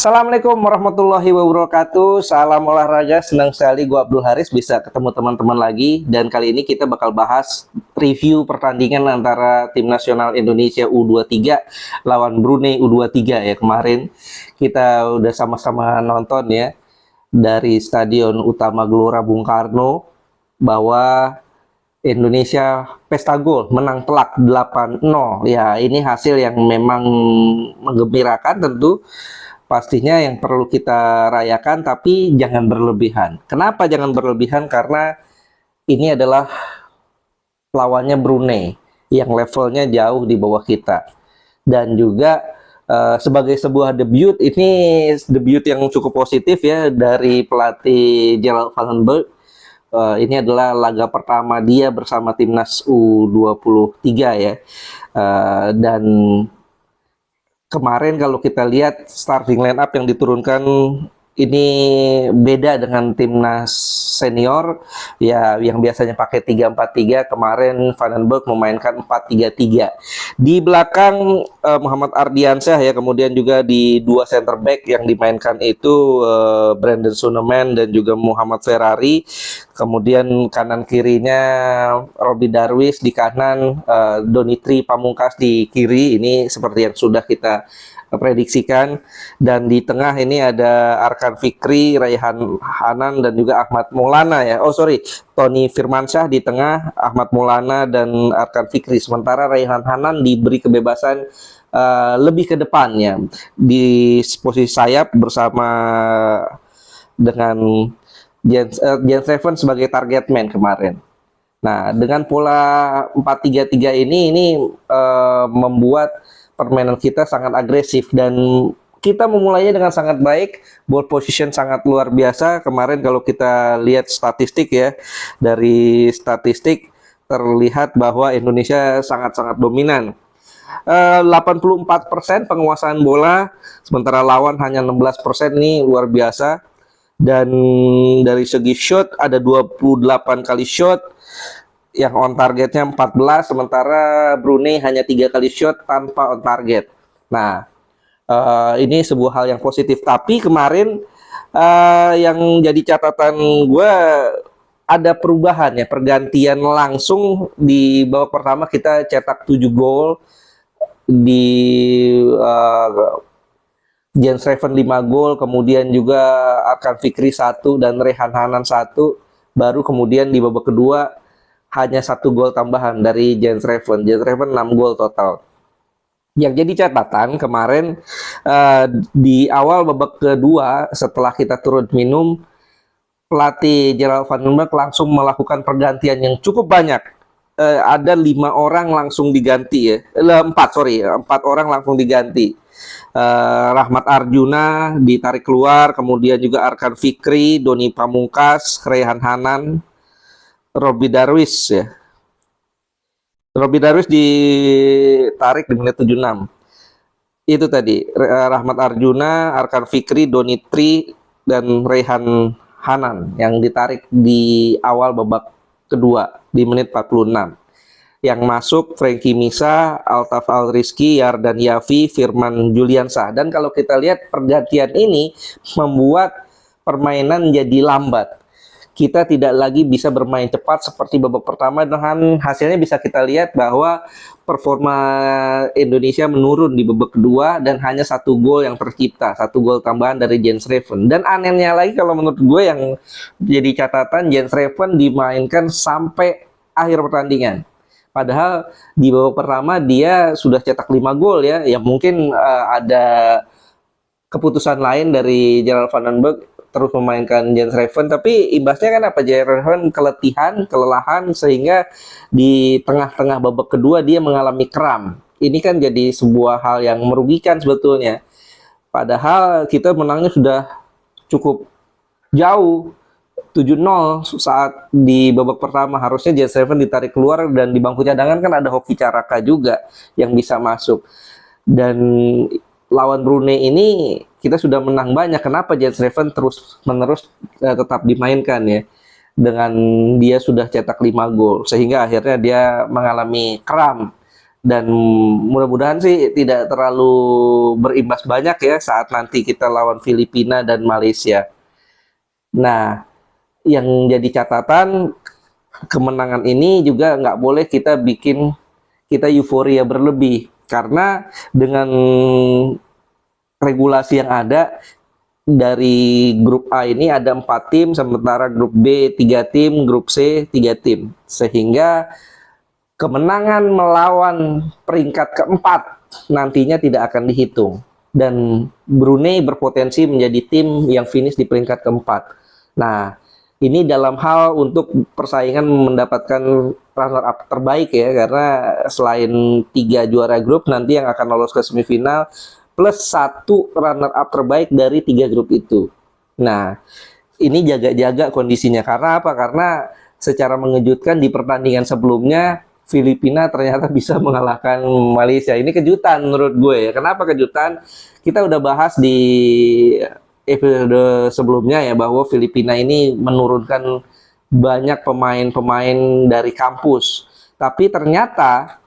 Assalamualaikum warahmatullahi wabarakatuh. Salam olahraga. Senang sekali gua Abdul Haris bisa ketemu teman-teman lagi. Dan kali ini kita bakal bahas review pertandingan antara tim nasional Indonesia U23 lawan Brunei U23 ya. Kemarin kita udah sama-sama nonton ya dari Stadion Utama Gelora Bung Karno bahwa Indonesia pesta gol menang telak 8-0. Ya, ini hasil yang memang menggembirakan tentu. Pastinya yang perlu kita rayakan, tapi jangan berlebihan. Kenapa jangan berlebihan? Karena ini adalah lawannya Brunei yang levelnya jauh di bawah kita. Dan juga sebagai sebuah debut, ini debut yang cukup positif ya dari pelatih Gerald Vandenberg. Ini adalah laga pertama dia bersama timnas U23 ya. Dan kemarin kalau kita lihat starting line up yang diturunkan ini beda dengan timnas senior ya, yang biasanya pakai 3-4-3. Kemarin Vandenberg memainkan 4-3-3. Di belakang Muhammad Ardiansyah ya, kemudian juga di dua center back yang dimainkan itu Brandon Suneman dan juga Muhammad Ferrari. Kemudian kanan kirinya Robi Darwis, di kanan Donitri Pamungkas di kiri. Ini seperti yang sudah kita prediksikan. Dan di tengah ini ada Arkan Fikri, Raihan Hanan dan juga Ahmad Maulana ya. Tony Firmansyah di tengah, Ahmad Maulana dan Arkan Fikri. Sementara Raihan Hanan diberi kebebasan lebih ke depannya di posisi sayap bersama dengan Jens Steffen sebagai target man kemarin. Nah, dengan pola 4-3-3 ini membuat permainan kita sangat agresif dan kita memulainya dengan sangat baik. Ball position sangat luar biasa. Kemarin kalau kita lihat statistik ya, dari statistik terlihat bahwa Indonesia sangat-sangat dominan. 84% penguasaan bola, sementara lawan hanya 16%. Ini luar biasa. Dan dari segi shot ada 28 kali shot, yang on targetnya 14, sementara Brunei hanya 3 kali shot tanpa on target. Nah, ini sebuah hal yang positif. Tapi kemarin yang jadi catatan gue, ada perubahan ya, pergantian langsung di babak pertama. Kita cetak 7 gol, di Jens Steffen 5 gol, kemudian juga Arkan Fikri 1 dan Raihan Hanan 1. Baru kemudian di babak kedua hanya 1 gol tambahan dari Jens Steffen. Jens Steffen 6 gol total. Yang jadi catatan kemarin di awal babak kedua setelah kita turun minum, pelatih Gerald Vandenberg langsung melakukan pergantian yang cukup banyak. Ada 5 orang langsung diganti ya. 4 orang langsung diganti. Rahmat Arjuna ditarik keluar, kemudian juga Arkan Fikri, Doni Pamungkas, Raihan Hanan, Robi Darwis ya. Robi Darwis ditarik di menit 76. Itu tadi Rahmat Arjuna, Arkan Fikri, Donitri dan Raihan Hanan yang ditarik di awal babak kedua di menit 46. Yang masuk Frankie Misa, Altaf Alrizki, Yardan Yafi, Firman Juliansah. Dan kalau kita lihat pergantian ini membuat permainan jadi lambat. Kita tidak lagi bisa bermain cepat seperti babak pertama, dan hasilnya bisa kita lihat bahwa performa Indonesia menurun di babak kedua dan hanya 1 gol yang tercipta, 1 gol tambahan dari Jens Steffen. Dan anehnya lagi kalau menurut gue yang jadi catatan, Jens Steffen dimainkan sampai akhir pertandingan. Padahal di babak pertama dia sudah cetak 5 gol ya. Ya mungkin ada keputusan lain dari Gerald Vandenberg terus memainkan Jens Steffen, tapi imbasnya kan apa? Jens Steffen kelelahan sehingga di tengah-tengah babak kedua dia mengalami kram. Ini kan jadi sebuah hal yang merugikan sebetulnya. Padahal kita menangnya sudah cukup jauh, 7-0 saat di babak pertama. Harusnya Jens Steffen ditarik keluar, dan di bangku cadangan kan ada Hoki Caraka juga yang bisa masuk. Dan lawan Brunei ini kita sudah menang banyak. Kenapa Jens Steffen terus-menerus tetap dimainkan ya? Dengan dia sudah cetak 5 gol, sehingga akhirnya dia mengalami kram dan mudah-mudahan sih tidak terlalu berimbas banyak ya saat nanti kita lawan Filipina dan Malaysia. Nah, yang jadi catatan, kemenangan ini juga nggak boleh kita bikin kita euforia berlebih, karena dengan regulasi yang ada dari grup A ini ada 4 tim, sementara grup B 3 tim, grup C 3 tim, sehingga kemenangan melawan peringkat keempat nantinya tidak akan dihitung, dan Brunei berpotensi menjadi tim yang finish di peringkat keempat. Nah, ini dalam hal untuk persaingan mendapatkan runner up terbaik ya, karena selain 3 juara grup nanti yang akan lolos ke semifinal plus 1 runner up terbaik dari 3 grup itu. Nah, ini jaga-jaga kondisinya, karena apa? Karena secara mengejutkan di pertandingan sebelumnya Filipina ternyata bisa mengalahkan Malaysia. Ini kejutan menurut gue ya. Kenapa kejutan? Kita udah bahas di episode sebelumnya ya, bahwa Filipina ini menurunkan banyak pemain-pemain dari kampus. Tapi ternyata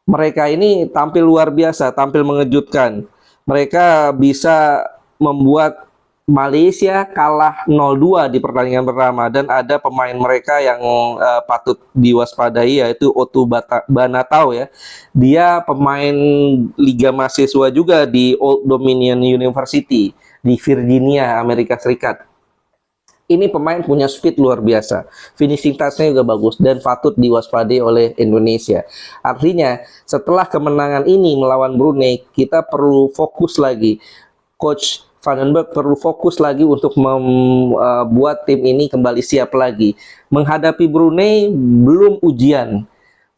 mereka ini tampil luar biasa, tampil mengejutkan. Mereka bisa membuat Malaysia kalah 0-2 di pertandingan pertama, dan ada pemain mereka yang patut diwaspadai, yaitu Otu Banatau ya. Dia pemain Liga Mahasiswa juga di Old Dominion University di Virginia, Amerika Serikat. Ini pemain punya speed luar biasa, finishing touch-nya juga bagus, dan patut diwaspadai oleh Indonesia. Artinya, setelah kemenangan ini melawan Brunei, kita perlu fokus lagi. Coach Vandenberg perlu fokus lagi untuk membuat tim ini kembali siap lagi. Menghadapi Brunei belum ujian.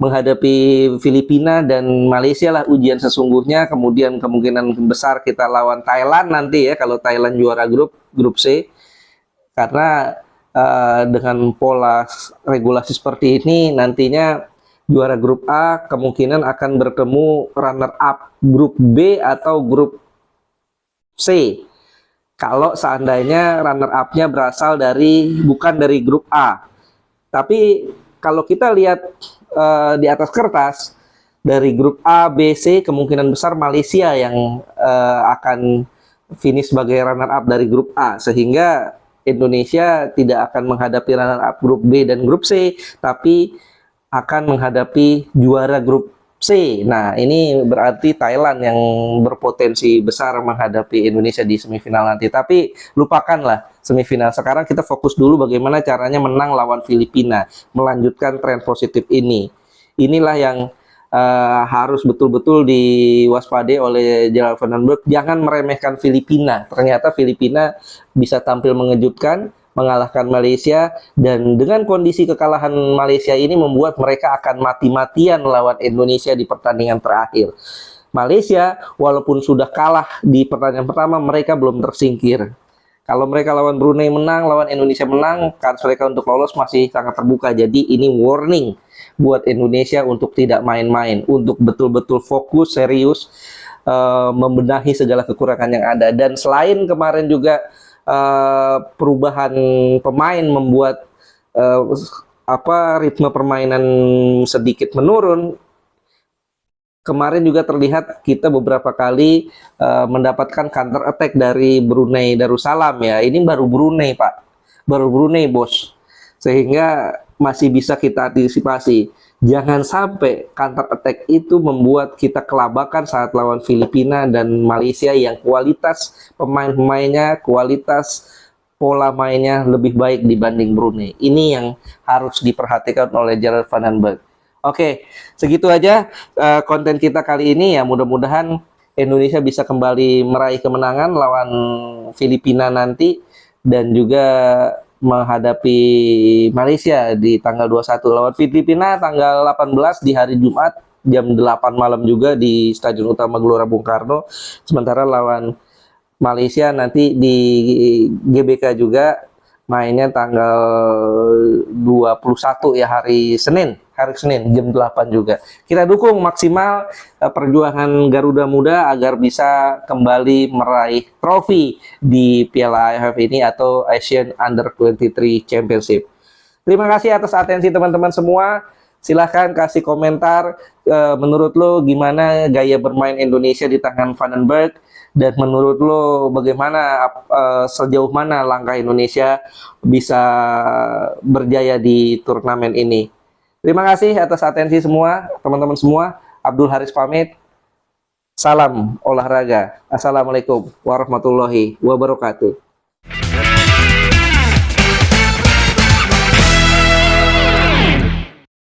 Menghadapi Filipina dan Malaysia lah ujian sesungguhnya. Kemudian kemungkinan besar kita lawan Thailand nanti ya, kalau Thailand juara grup C. Karena dengan pola regulasi seperti ini, nantinya juara grup A kemungkinan akan bertemu runner up grup B atau grup C. Kalau seandainya runner up-nya berasal bukan dari grup A. Tapi kalau kita lihat di atas kertas, dari grup A, B, C, kemungkinan besar Malaysia yang akan finish sebagai runner up dari grup A, sehingga Indonesia tidak akan menghadapi runner up grup B dan grup C, tapi akan menghadapi juara grup C. Nah, ini berarti Thailand yang berpotensi besar menghadapi Indonesia di semifinal nanti. Tapi lupakanlah semifinal. Sekarang kita fokus dulu bagaimana caranya menang lawan Filipina, melanjutkan tren positif ini. Inilah yang harus betul-betul diwaspadai oleh Gerald Vandenberg. Jangan meremehkan Filipina. Ternyata Filipina bisa tampil mengejutkan, mengalahkan Malaysia, dan dengan kondisi kekalahan Malaysia ini membuat mereka akan mati-matian melawan Indonesia di pertandingan terakhir. Malaysia walaupun sudah kalah di pertandingan pertama, mereka belum tersingkir. Kalau mereka lawan Brunei menang, lawan Indonesia menang, kans mereka untuk lolos masih sangat terbuka. Jadi ini warning buat Indonesia untuk tidak main-main, untuk betul-betul fokus, serius, membenahi segala kekurangan yang ada. Dan selain kemarin juga perubahan pemain membuat ritme permainan sedikit menurun. Kemarin juga terlihat kita beberapa kali mendapatkan counter attack dari Brunei Darussalam ya. Ini baru Brunei Pak, baru Brunei bos, sehingga masih bisa kita antisipasi. Jangan sampai counter attack itu membuat kita kelabakan saat lawan Filipina dan Malaysia yang kualitas pemain-pemainnya, kualitas pola mainnya lebih baik dibanding Brunei. Ini yang harus diperhatikan oleh Gerald Vandenberg. Oke, segitu aja konten kita kali ini ya. Mudah-mudahan Indonesia bisa kembali meraih kemenangan lawan Filipina nanti, dan juga menghadapi Malaysia di tanggal 21, lawan Filipina tanggal 18 di hari Jumat jam 8 malam juga di Stadion Utama Gelora Bung Karno. Sementara lawan Malaysia nanti di GBK juga, mainnya tanggal 21 ya, hari Senin jam 8 juga. Kita dukung maksimal perjuangan Garuda Muda agar bisa kembali meraih trofi di Piala AFF ini atau Asian Under 23 Championship. Terima kasih atas atensi teman-teman semua. Silahkan kasih komentar, menurut lo gimana gaya bermain Indonesia di tangan Vandenberg, dan menurut lo bagaimana, sejauh mana langkah Indonesia bisa berjaya di turnamen ini. Terima kasih atas atensi semua, teman-teman semua. Abdul Haris pamit. Salam olahraga. Assalamualaikum warahmatullahi wabarakatuh.